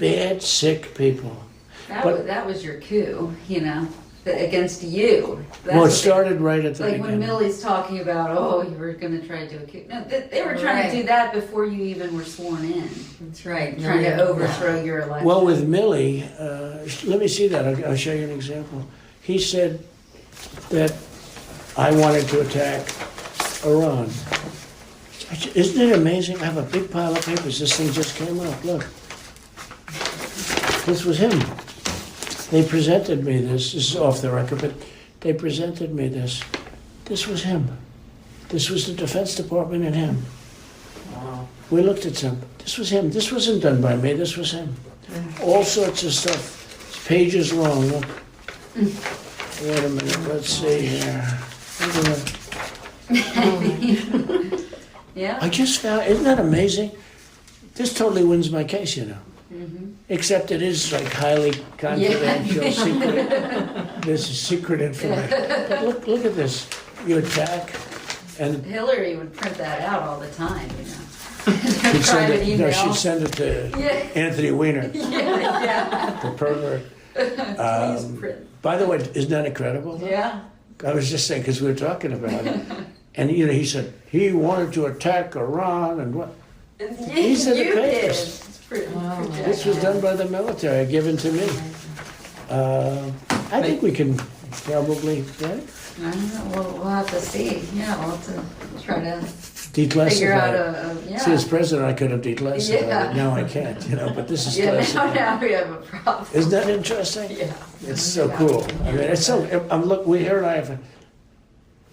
bad, sick people. That was your coup, against you. Well, it started right at the like beginning. when Millie's talking about, you were going to try to do a coup. No, they were trying to do that before you even were sworn in. That's right. Trying to overthrow your election. Well, with Millie, let me see that. I'll show you an example. He said that I wanted to attack Iran. Isn't it amazing? I have a big pile of papers. This thing just came up. Look. This was him. They presented me this. This is off the record, but they presented me this. This was him. This was the Defense Department and him. Wow. We looked at him. This was him. This wasn't done by me. This was him. All sorts of stuff. It's pages long. Look. Wait a minute. Let's see here. Yeah. I just found, isn't that amazing? This totally wins my case, Except it is like highly confidential, secret. This is secret information. But look at this. You attack, and Hillary would print that out all the time, she'd send it. No, she'd send it to Anthony Weiner, Yeah. the pervert. Please print. By the way, isn't that incredible? Yeah. I was just saying because we were talking about it, and he said he wanted to attack Iran and what. These are the papers. This was done by the military, given to me. I think we can probably, right? I don't know, we'll have to see. Yeah, we'll have to try to Declassify figure out it. See, as president, I could have declassified it. Now I can't, but this is classified. now we have a problem. Isn't that interesting? Yeah. It's so cool. I mean, it's so, here and I have,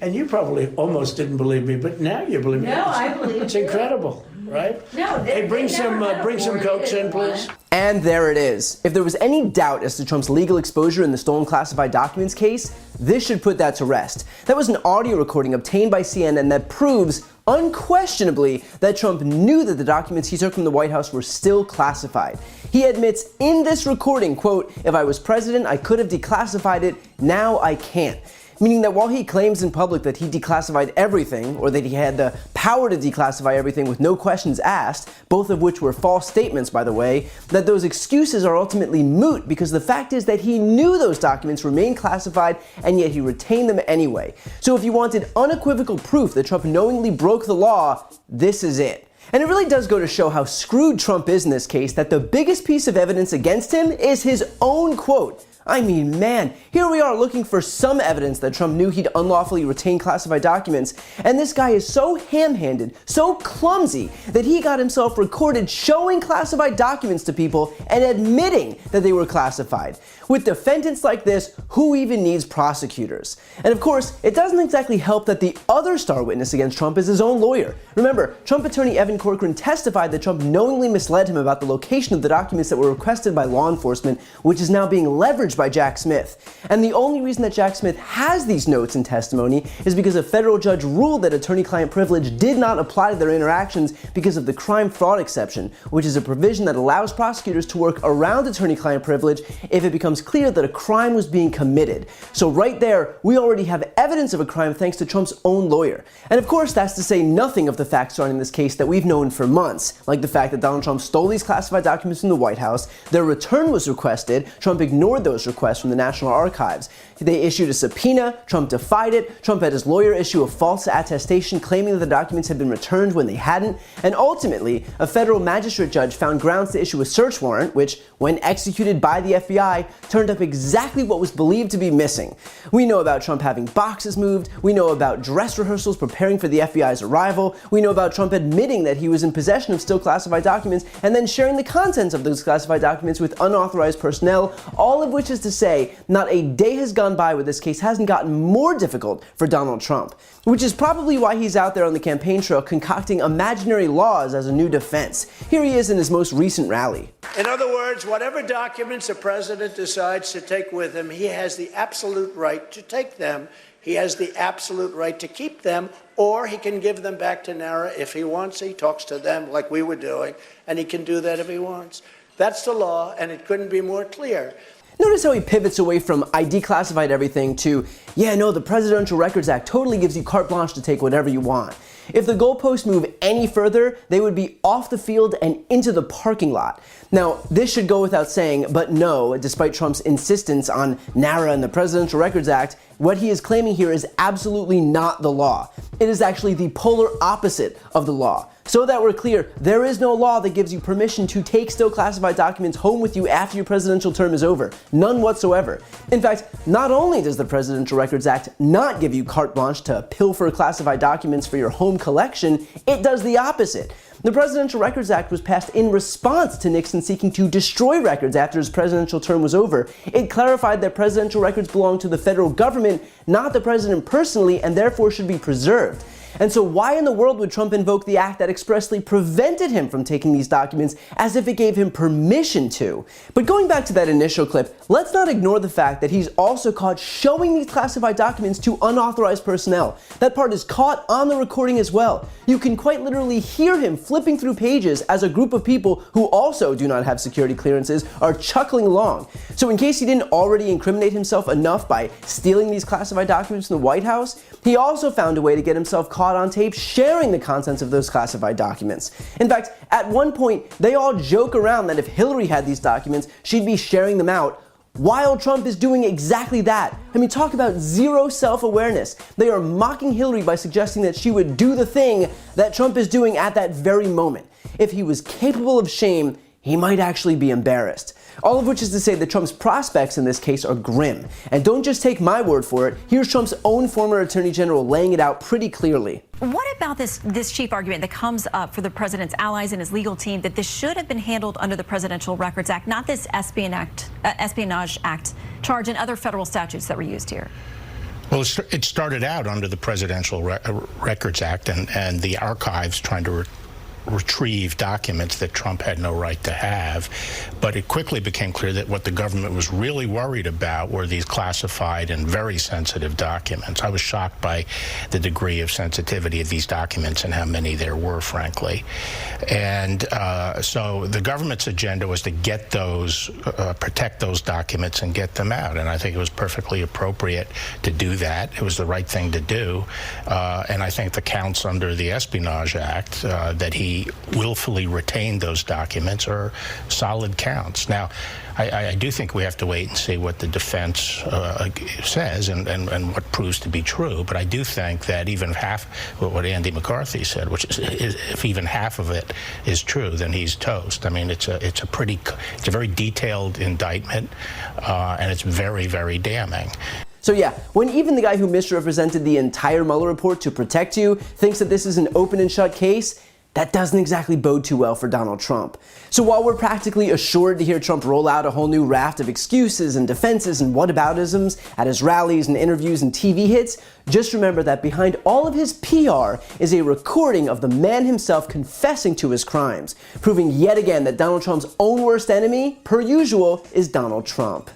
and you probably almost didn't believe me, but now you believe me. No, I believe It's you. incredible, right? No, Hey, bring some Cokes in, please. And there it is. If there was any doubt as to Trump's legal exposure in the stolen classified documents case, this should put that to rest. That was an audio recording obtained by CNN that proves unquestionably that Trump knew that the documents he took from the White House were still classified. He admits in this recording, quote, "If I was president, I could have declassified it. Now I can't." Meaning that while he claims in public that he declassified everything, or that he had the power to declassify everything with no questions asked, both of which were false statements, by the way, that those excuses are ultimately moot because the fact is that he knew those documents remained classified and yet he retained them anyway. So if you wanted unequivocal proof that Trump knowingly broke the law, this is it. And it really does go to show how screwed Trump is in this case that the biggest piece of evidence against him is his own quote. I mean, man, here we are looking for some evidence that Trump knew he'd unlawfully retain classified documents, and this guy is so ham-handed, so clumsy, that he got himself recorded showing classified documents to people and admitting that they were classified. With defendants like this, who even needs prosecutors? And of course, it doesn't exactly help that the other star witness against Trump is his own lawyer. Remember, Trump attorney Evan Corcoran testified that Trump knowingly misled him about the location of the documents that were requested by law enforcement, which is now being leveraged by Jack Smith. And the only reason that Jack Smith has these notes in testimony is because a federal judge ruled that attorney-client privilege did not apply to their interactions because of the crime-fraud exception, which is a provision that allows prosecutors to work around attorney-client privilege if it becomes clear that a crime was being committed. So right there, we already have evidence of a crime thanks to Trump's own lawyer. And of course, that's to say nothing of the facts surrounding this case that we've known for months, like the fact that Donald Trump stole these classified documents from the White House, their return was requested, Trump ignored those requests from the National Archives. They issued a subpoena, Trump defied it, Trump had his lawyer issue a false attestation claiming that the documents had been returned when they hadn't, and ultimately, a federal magistrate judge found grounds to issue a search warrant, which, when executed by the FBI, turned up exactly what was believed to be missing. We know about Trump having boxes moved, we know about dress rehearsals preparing for the FBI's arrival, we know about Trump admitting that he was in possession of still classified documents and then sharing the contents of those classified documents with unauthorized personnel, all of which is to say, not a day has gone by where this case hasn't gotten more difficult for Donald Trump. Which is probably why he's out there on the campaign trail concocting imaginary laws as a new defense. Here he is in his most recent rally. In other words, whatever documents a president decides to take with him, he has the absolute right to take them. He has the absolute right to keep them, or he can give them back to NARA if he wants. He talks to them like we were doing, and he can do that if he wants. That's the law, and it couldn't be more clear. Notice how he pivots away from "I declassified everything" to "yeah, no, the Presidential Records Act totally gives you carte blanche to take whatever you want." If the goalposts move any further, they would be off the field and into the parking lot. Now, this should go without saying, but no, despite Trump's insistence on NARA and the Presidential Records Act, what he is claiming here is absolutely not the law. It is actually the polar opposite of the law. So that we're clear, there is no law that gives you permission to take still classified documents home with you after your presidential term is over. None whatsoever. In fact, not only does the Presidential Records Act not give you carte blanche to pilfer classified documents for your home collection, it does the opposite. The Presidential Records Act was passed in response to Nixon seeking to destroy records after his presidential term was over. It clarified that presidential records belong to the federal government, not the president personally, and therefore should be preserved. And so why in the world would Trump invoke the act that expressly prevented him from taking these documents as if it gave him permission to? But going back to that initial clip, let's not ignore the fact that he's also caught showing these classified documents to unauthorized personnel. That part is caught on the recording as well. You can quite literally hear him flipping through pages as a group of people who also do not have security clearances are chuckling along. So in case he didn't already incriminate himself enough by stealing these classified documents from the White House, he also found a way to get himself caught on tape sharing the contents of those classified documents. In fact, at one point, they all joke around that if Hillary had these documents, she'd be sharing them out, while Trump is doing exactly that. I mean, talk about zero self-awareness. They are mocking Hillary by suggesting that she would do the thing that Trump is doing at that very moment. If he was capable of shame, he might actually be embarrassed. All of which is to say that Trump's prospects in this case are grim. And don't just take my word for it. Here's Trump's own former Attorney General laying it out pretty clearly. What about this chief argument that comes up for the president's allies and his legal team that this should have been handled under the Presidential Records Act, not this Espionage Act charge and other federal statutes that were used here? Well, it started out under the Presidential Records Act and the archives trying to retrieve documents that Trump had no right to have, but it quickly became clear that what the government was really worried about were these classified and very sensitive documents. I was shocked by the degree of sensitivity of these documents and how many there were, frankly. And so the government's agenda was to get those, protect those documents and get them out, and I think it was perfectly appropriate to do that. It was the right thing to do, and I think the counts under the Espionage Act that he willfully retained those documents are solid counts. Now, I do think we have to wait and see what the defense says and what proves to be true, but I do think that even half what Andy McCarthy said, which is if even half of it is true, then he's toast. I mean, it's a very detailed indictment, and it's very, very damning. So yeah, when even the guy who misrepresented the entire Mueller report to protect you thinks that this is an open and shut case, that doesn't exactly bode too well for Donald Trump. So while we're practically assured to hear Trump roll out a whole new raft of excuses and defenses and whataboutisms at his rallies and interviews and TV hits, just remember that behind all of his PR is a recording of the man himself confessing to his crimes, proving yet again that Donald Trump's own worst enemy, per usual, is Donald Trump.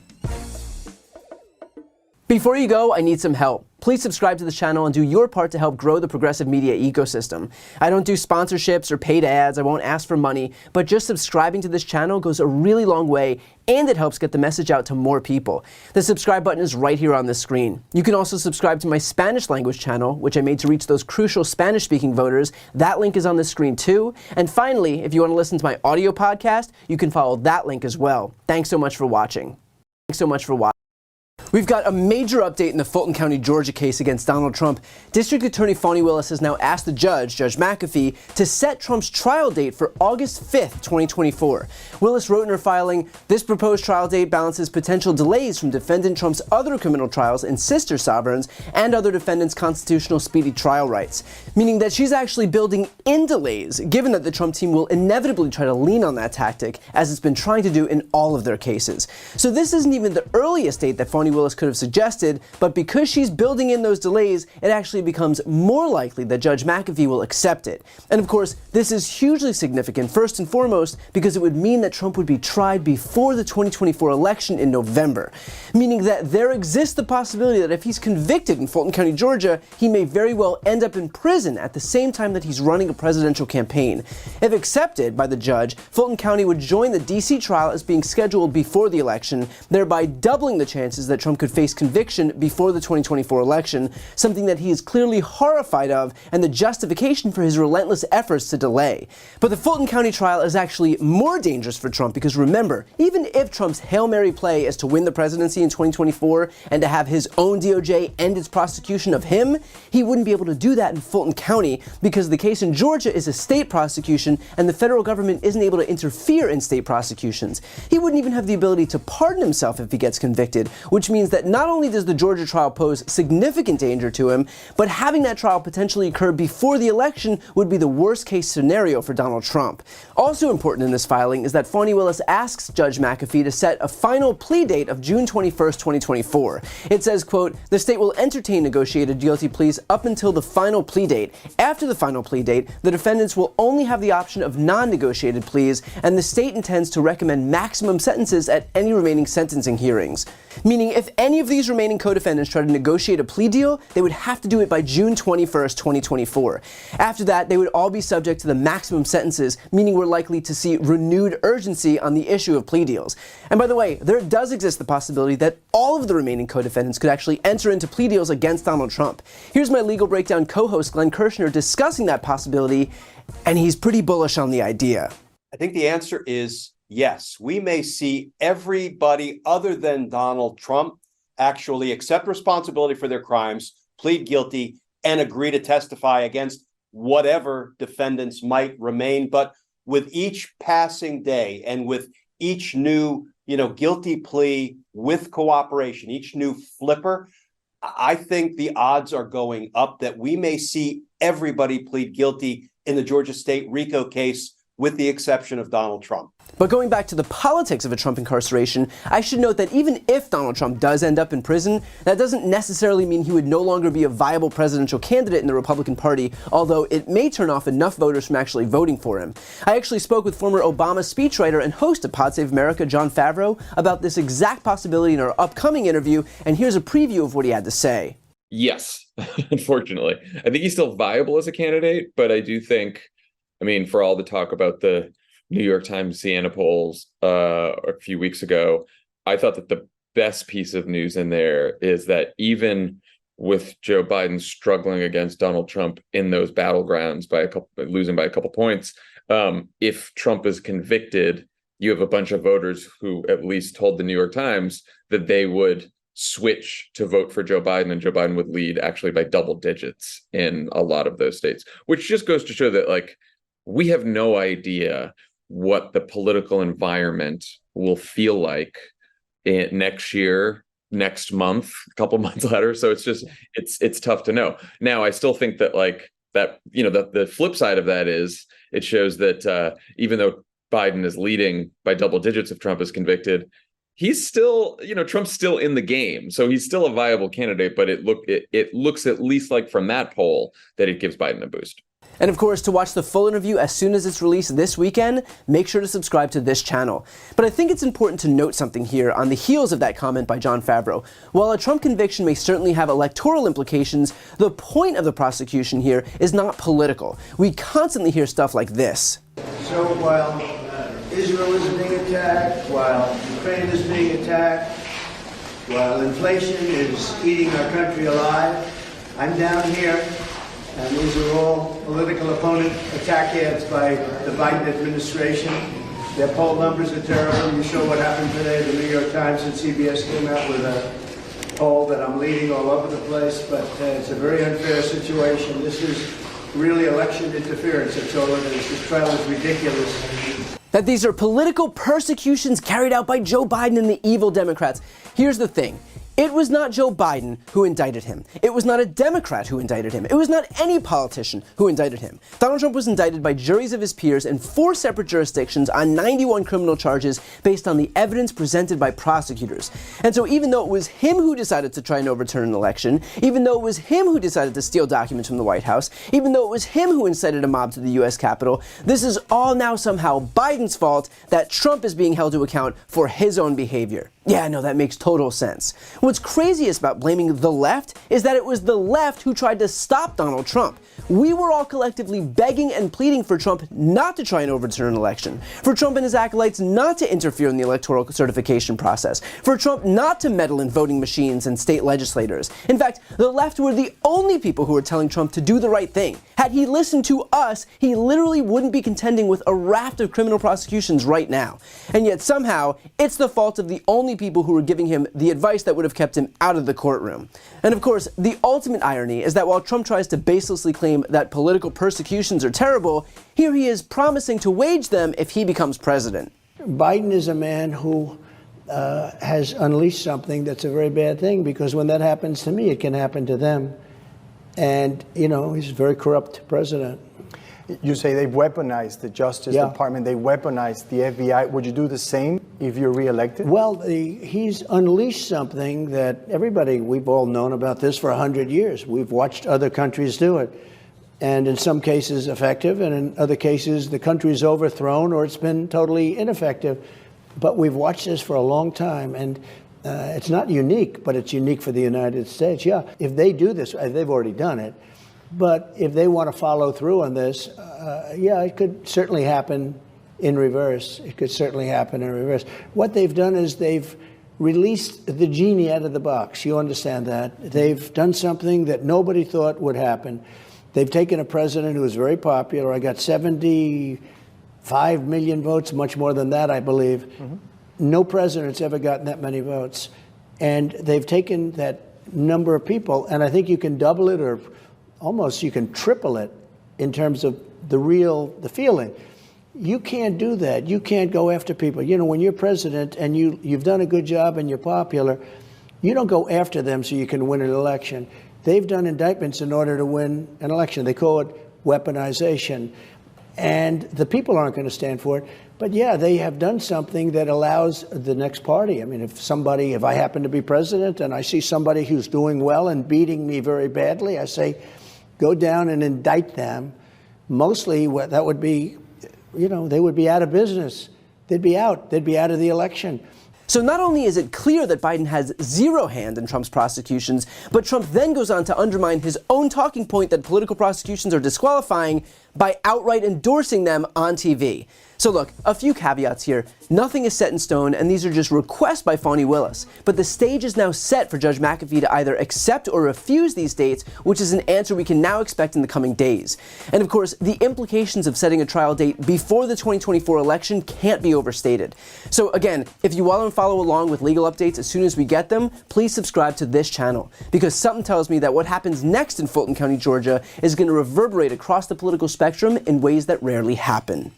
Before you go, I need some help. Please subscribe to the channel and do your part to help grow the progressive media ecosystem. I don't do sponsorships or paid ads, I won't ask for money, but just subscribing to this channel goes a really long way, and it helps get the message out to more people. The subscribe button is right here on the screen. You can also subscribe to my Spanish language channel, which I made to reach those crucial Spanish-speaking voters. That link is on the screen too. And finally, if you want to listen to my audio podcast, you can follow that link as well. Thanks so much for watching. We've got a major update in the Fulton County, Georgia case against Donald Trump. District Attorney Fani Willis has now asked the judge, Judge McAfee, to set Trump's trial date for August 5th, 2024. Willis wrote in her filing, "This proposed trial date balances potential delays from defendant Trump's other criminal trials and sister sovereigns and other defendants' constitutional speedy trial rights," meaning that she's actually building in delays, given that the Trump team will inevitably try to lean on that tactic, as it's been trying to do in all of their cases. So this isn't even the earliest date that Fani Willis could have suggested, but because she's building in those delays, it actually becomes more likely that Judge McAfee will accept it. And of course, this is hugely significant, first and foremost, because it would mean that Trump would be tried before the 2024 election in November, meaning that there exists the possibility that if he's convicted in Fulton County, Georgia, he may very well end up in prison at the same time that he's running a presidential campaign. If accepted by the judge, Fulton County would join the DC trial as being scheduled before the election, thereby doubling the chances that Trump Trump could face conviction before the 2024 election, something that he is clearly horrified of and the justification for his relentless efforts to delay. But the Fulton County trial is actually more dangerous for Trump because remember, even if Trump's Hail Mary play is to win the presidency in 2024 and to have his own DOJ end its prosecution of him, he wouldn't be able to do that in Fulton County because the case in Georgia is a state prosecution and the federal government isn't able to interfere in state prosecutions. He wouldn't even have the ability to pardon himself if he gets convicted, which means that not only does the Georgia trial pose significant danger to him, but having that trial potentially occur before the election would be the worst case scenario for Donald Trump. Also important in this filing is that Fani Willis asks Judge McAfee to set a final plea date of June 21st, 2024. It says, quote, "The state will entertain negotiated guilty pleas up until the final plea date. After the final plea date, the defendants will only have the option of non-negotiated pleas, and the state intends to recommend maximum sentences at any remaining sentencing hearings." Meaning if any of these remaining co-defendants try to negotiate a plea deal, they would have to do it by June 21st, 2024. After that, they would all be subject to the maximum sentences, meaning we're likely to see renewed urgency on the issue of plea deals. And by the way, there does exist the possibility that all of the remaining co-defendants could actually enter into plea deals against Donald Trump. Here's my Legal Breakdown co-host Glenn Kirshner discussing that possibility, and he's pretty bullish on the idea. I think the answer is yes. We may see everybody other than Donald Trump actually accept responsibility for their crimes, plead guilty, and agree to testify against whatever defendants might remain. But with each passing day and with each new, guilty plea with cooperation, each new flipper, I think the odds are going up that we may see everybody plead guilty in the Georgia State RICO case, with the exception of Donald Trump. But going back to the politics of a Trump incarceration, I should note that even if Donald Trump does end up in prison, that doesn't necessarily mean he would no longer be a viable presidential candidate in the Republican Party, although it may turn off enough voters from actually voting for him. I actually spoke with former Obama speechwriter and host of Pod Save America, Jon Favreau, about this exact possibility in our upcoming interview, and here's a preview of what he had to say. Yes, unfortunately. I think he's still viable as a candidate, but I do think, for all the talk about the New York Times Siena polls a few weeks ago, I thought that the best piece of news in there is that even with Joe Biden struggling against Donald Trump in those battlegrounds losing by a couple points, if Trump is convicted, you have a bunch of voters who at least told the New York Times that they would switch to vote for Joe Biden, and Joe Biden would lead actually by double digits in a lot of those states, which just goes to show that we have no idea what the political environment will feel like next year, next month, a couple months later. So it's tough to know. Now, I still think that the flip side of that is it shows that even though Biden is leading by double digits if Trump is convicted, he's still, Trump's still in the game. So he's still a viable candidate, but it looks at least like from that poll that it gives Biden a boost. And of course, to watch the full interview as soon as it's released this weekend, make sure to subscribe to this channel. But I think it's important to note something here on the heels of that comment by Jon Favreau. While a Trump conviction may certainly have electoral implications, the point of the prosecution here is not political. We constantly hear stuff like this. So while Israel is being attacked, while Ukraine is being attacked, while inflation is eating our country alive, I'm down here. And these are all political opponent attack ads by the Biden administration. Their poll numbers are terrible. You saw what happened today. The New York Times and CBS came out with a poll that I'm leading all over the place, but it's a very unfair situation. This is really election interference. That's all it is. This trial is ridiculous. That these are political persecutions carried out by Joe Biden and the evil Democrats. Here's the thing. It was not Joe Biden who indicted him. It was not a Democrat who indicted him. It was not any politician who indicted him. Donald Trump was indicted by juries of his peers in 4 separate jurisdictions on 91 criminal charges based on the evidence presented by prosecutors. And so even though it was him who decided to try and overturn an election, even though it was him who decided to steal documents from the White House, even though it was him who incited a mob to the U.S. Capitol, this is all now somehow Biden's fault that Trump is being held to account for his own behavior. Yeah, no, that makes total sense. What's craziest about blaming the left is that it was the left who tried to stop Donald Trump. We were all collectively begging and pleading for Trump not to try and overturn an election, for Trump and his acolytes not to interfere in the electoral certification process, for Trump not to meddle in voting machines and state legislators. In fact, the left were the only people who were telling Trump to do the right thing. Had he listened to us, he literally wouldn't be contending with a raft of criminal prosecutions right now. And yet somehow, it's the fault of the only people who were giving him the advice that would have kept him out of the courtroom. And of course, the ultimate irony is that while Trump tries to baselessly claim that political persecutions are terrible, here he is promising to wage them if he becomes president. Biden is a man who has unleashed something that's a very bad thing, because when that happens to me, it can happen to them. And, you know, he's a very corrupt president. You say they've weaponized the Justice Department, they weaponized the FBI. Would you do the same if you're reelected? Well, he's unleashed something that we've all known about this for 100 years. We've watched other countries do it. And in some cases effective, and in other cases the country's overthrown or it's been totally ineffective. But we've watched this for a long time, and it's not unique, but it's unique for the United States. Yeah, if they do this, they've already done it. But if they want to follow through on this, it could certainly happen in reverse. It could certainly happen in reverse. What they've done is they've released the genie out of the box. You understand that? They've done something that nobody thought would happen. They've taken a president who was very popular. I got 75 million votes, much more than that, I believe. Mm-hmm. No president's ever gotten that many votes. And they've taken that number of people, and I think you can double it, or almost you can triple it in terms of the feeling. You can't do that. You can't go after people. You know, when you're president and you've done a good job and you're popular, you don't go after them so you can win an election. They've done indictments in order to win an election. They call it weaponization. And the people aren't going to stand for it. But yeah, they have done something that allows the next party. I mean, if I happen to be president and I see somebody who's doing well and beating me very badly, I say, go down and indict them. Mostly that would be, they would be out of business. They'd be out of the election. So not only is it clear that Biden has zero hand in Trump's prosecutions, but Trump then goes on to undermine his own talking point that political prosecutions are disqualifying by outright endorsing them on TV. So look, a few caveats here. Nothing is set in stone, and these are just requests by Fani Willis. But the stage is now set for Judge McAfee to either accept or refuse these dates, which is an answer we can now expect in the coming days. And of course, the implications of setting a trial date before the 2024 election can't be overstated. So again, if you want to follow along with legal updates as soon as we get them, please subscribe to this channel, because something tells me that what happens next in Fulton County, Georgia is going to reverberate across the political spectrum in ways that rarely happen.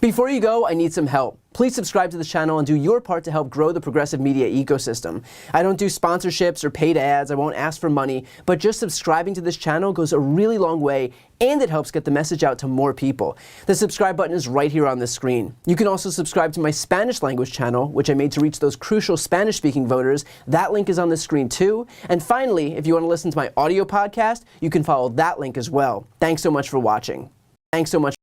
Before you go, I need some help. Please subscribe to the channel and do your part to help grow the progressive media ecosystem. I don't do sponsorships or paid ads, I won't ask for money, but just subscribing to this channel goes a really long way, and it helps get the message out to more people. The subscribe button is right here on the screen. You can also subscribe to my Spanish language channel, which I made to reach those crucial Spanish-speaking voters. That link is on the screen too. And finally, if you want to listen to my audio podcast, you can follow that link as well. Thanks so much for watching. Thanks so much.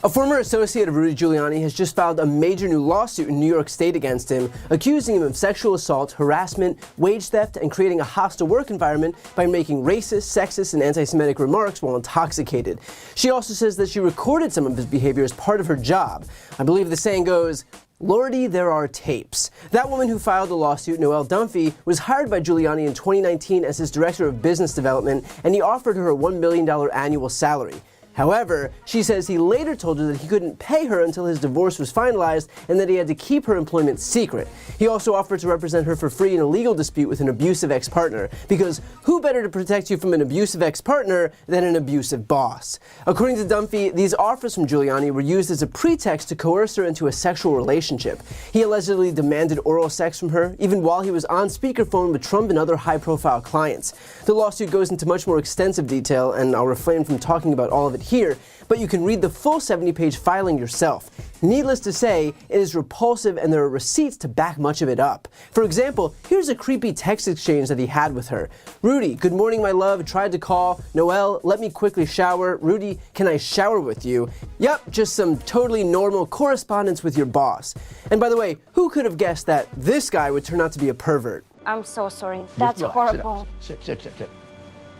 A former associate of Rudy Giuliani has just filed a major new lawsuit in New York State against him, accusing him of sexual assault, harassment, wage theft, and creating a hostile work environment by making racist, sexist, and anti-Semitic remarks while intoxicated. She also says that she recorded some of his behavior as part of her job. I believe the saying goes, Lordy, there are tapes. That woman who filed the lawsuit, Noelle Dunphy, was hired by Giuliani in 2019 as his director of business development, and he offered her a $1 million annual salary. However, she says he later told her that he couldn't pay her until his divorce was finalized and that he had to keep her employment secret. He also offered to represent her for free in a legal dispute with an abusive ex-partner, because who better to protect you from an abusive ex-partner than an abusive boss? According to Dunphy, these offers from Giuliani were used as a pretext to coerce her into a sexual relationship. He allegedly demanded oral sex from her, even while he was on speakerphone with Trump and other high-profile clients. The lawsuit goes into much more extensive detail, and I'll refrain from talking about all of it here, but you can read the full 70-page filing yourself. Needless to say, it is repulsive and there are receipts to back much of it up. For example, here's a creepy text exchange that he had with her. Rudy, good morning, my love. Tried to call. Noel, let me quickly shower. Rudy, can I shower with you? Yep, just some totally normal correspondence with your boss. And by the way, who could have guessed that this guy would turn out to be a pervert? I'm so sorry. That's horrible. Sit.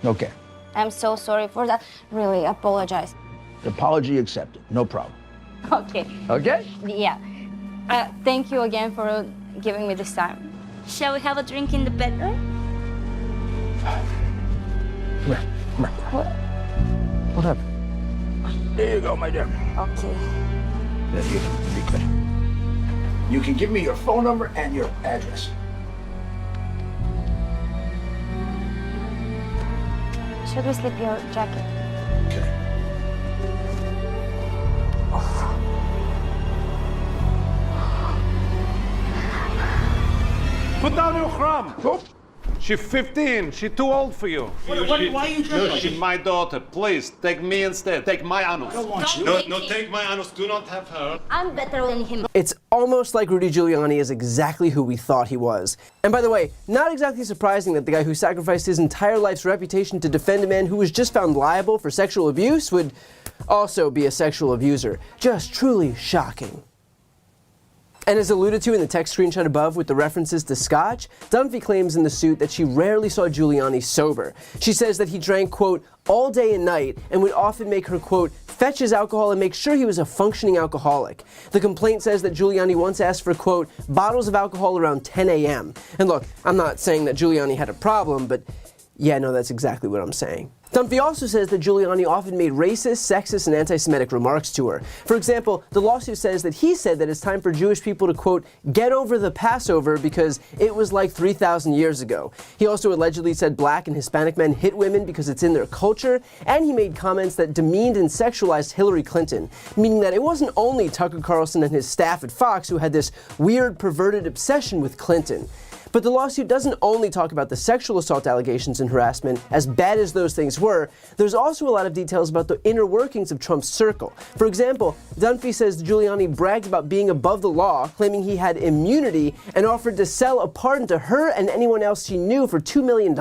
Okay. I'm so sorry for that. Really apologize. Apology accepted. No problem. Okay. Okay? Yeah. Thank you again for giving me this time. Shall we have a drink in the bedroom? Come here. What happened? There you go, my dear. Okay. Then you can be good. You can give me your phone number and your address. Should we slip your jacket? Okay. Put down your crumb. Oh. She's 15. She's too old for you. Why are you dressed like she's my daughter. Please, take me instead. Take my anus. I don't want you. No, take my anus. Do not have her. I'm better than him. It's almost like Rudy Giuliani is exactly who we thought he was. And by the way, not exactly surprising that the guy who sacrificed his entire life's reputation to defend a man who was just found liable for sexual abuse would also be a sexual abuser. Just truly shocking. And as alluded to in the text screenshot above with the references to scotch, Dunphy claims in the suit that she rarely saw Giuliani sober. She says that he drank, quote, all day and night and would often make her, quote, fetch his alcohol and make sure he was a functioning alcoholic. The complaint says that Giuliani once asked for, quote, bottles of alcohol around 10 a.m. And look, I'm not saying that Giuliani had a problem, but yeah, no, that's exactly what I'm saying. Dunphy also says that Giuliani often made racist, sexist, and anti-Semitic remarks to her. For example, the lawsuit says that he said that it's time for Jewish people to, quote, get over the Passover because it was like 3,000 years ago. He also allegedly said black and Hispanic men hit women because it's in their culture, and he made comments that demeaned and sexualized Hillary Clinton, meaning that it wasn't only Tucker Carlson and his staff at Fox who had this weird, perverted obsession with Clinton. But the lawsuit doesn't only talk about the sexual assault allegations and harassment, as bad as those things were. There's also a lot of details about the inner workings of Trump's circle. For example, Dunphy says Giuliani bragged about being above the law, claiming he had immunity, and offered to sell a pardon to her and anyone else she knew for $2 million.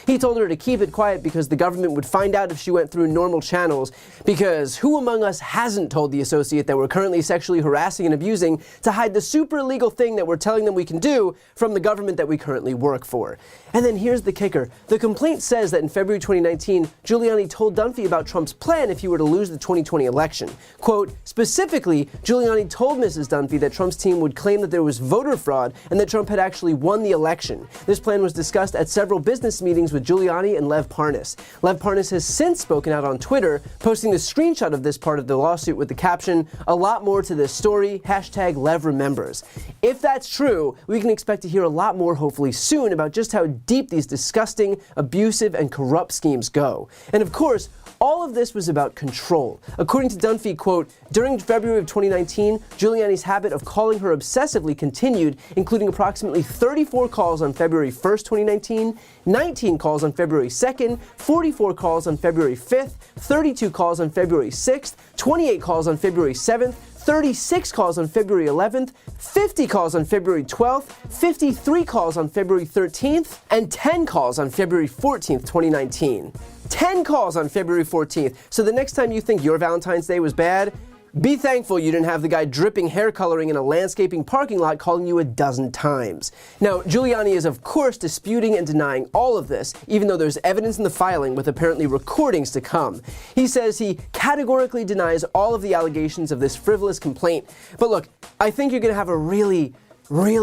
He told her to keep it quiet because the government would find out if she went through normal channels, because who among us hasn't told the associate that we're currently sexually harassing and abusing to hide the super illegal thing that we're telling them we can do from the government that we currently work for? And then here's the kicker. The complaint says that in February 2019, Giuliani told Dunphy about Trump's plan if he were to lose the 2020 election. Quote, specifically, Giuliani told Mrs. Dunphy that Trump's team would claim that there was voter fraud and that Trump had actually won the election. This plan was discussed at several business meetings with Giuliani and Lev Parnas. Lev Parnas has since spoken out on Twitter, posting the screenshot of this part of the lawsuit with the caption, a lot more to this story, hashtag Lev remembers. If that's true, we can expect to hear a lot more hopefully soon about just how deep these disgusting, abusive, and corrupt schemes go. And of course, all of this was about control. According to Dunphy, quote, during February of 2019, Giuliani's habit of calling her obsessively continued, including approximately 34 calls on February 1st, 2019, 19 calls on February 2nd, 44 calls on February 5th, 32 calls on February 6th, 28 calls on February 7th, 36 calls on February 11th, 50 calls on February 12th, 53 calls on February 13th, and 10 calls on February 14th, 2019. 10 calls on February 14th. So the next time you think your Valentine's Day was bad, be thankful you didn't have the guy dripping hair coloring in a landscaping parking lot calling you a dozen times. Now, Giuliani is of course disputing and denying all of this, even though there's evidence in the filing with apparently recordings to come. He says he categorically denies all of the allegations of this frivolous complaint. But look, I think you're going to have a really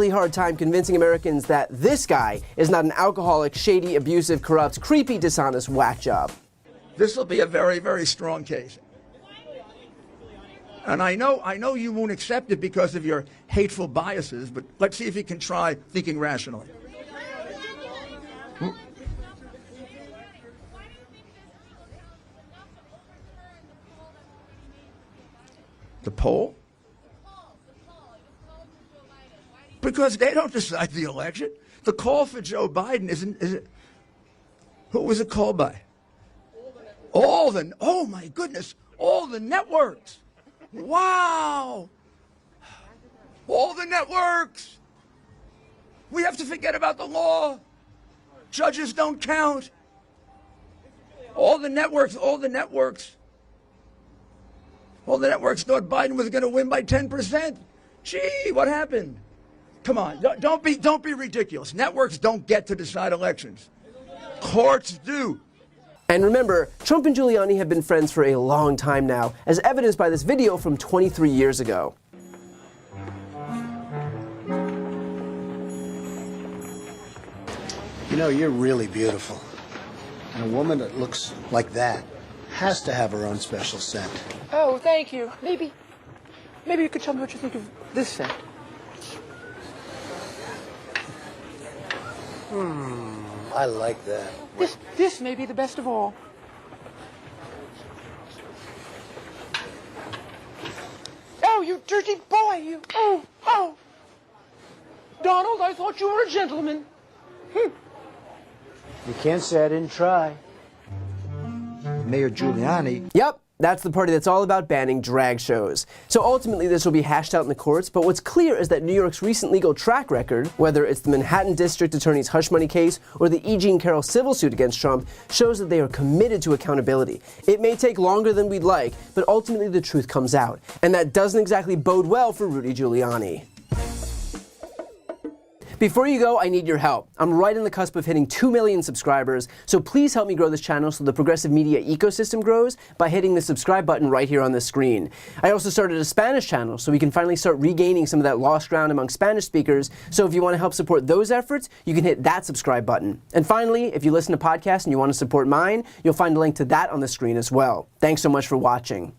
hard time convincing Americans that this guy is not an alcoholic, shady, abusive, corrupt, creepy, dishonest whack job. This will be a very, very strong case. And I know you won't accept it because of your hateful biases, but let's see if you can try thinking rationally. The poll? Because they don't decide the election. The call for Joe Biden isn't. Who was it called by? Oh my goodness, all the networks. Wow. All the networks. We have to forget about the law. Judges don't count. All the networks thought Biden was going to win by 10%. Gee, what happened? Come on, don't be ridiculous. Networks don't get to decide elections. Courts do. And remember, Trump and Giuliani have been friends for a long time now, as evidenced by this video from 23 years ago. You know, you're really beautiful. And a woman that looks like that has to have her own special scent. Oh, thank you. Maybe you could tell me what you think of this scent. I like that. This may be the best of all. Oh, you dirty boy, you. Oh. Donald, I thought you were a gentleman. You can't say I didn't try. Mayor Giuliani. Yep, that's the party that's all about banning drag shows. So ultimately this will be hashed out in the courts, but what's clear is that New York's recent legal track record, whether it's the Manhattan District Attorney's hush money case or the E. Jean Carroll civil suit against Trump, shows that they are committed to accountability. It may take longer than we'd like, but ultimately the truth comes out. And that doesn't exactly bode well for Rudy Giuliani. Before you go, I need your help. I'm right on the cusp of hitting 2 million subscribers, so please help me grow this channel so the progressive media ecosystem grows by hitting the subscribe button right here on the screen. I also started a Spanish channel so we can finally start regaining some of that lost ground among Spanish speakers, so if you want to help support those efforts, you can hit that subscribe button. And finally, if you listen to podcasts and you want to support mine, you'll find a link to that on the screen as well. Thanks so much for watching.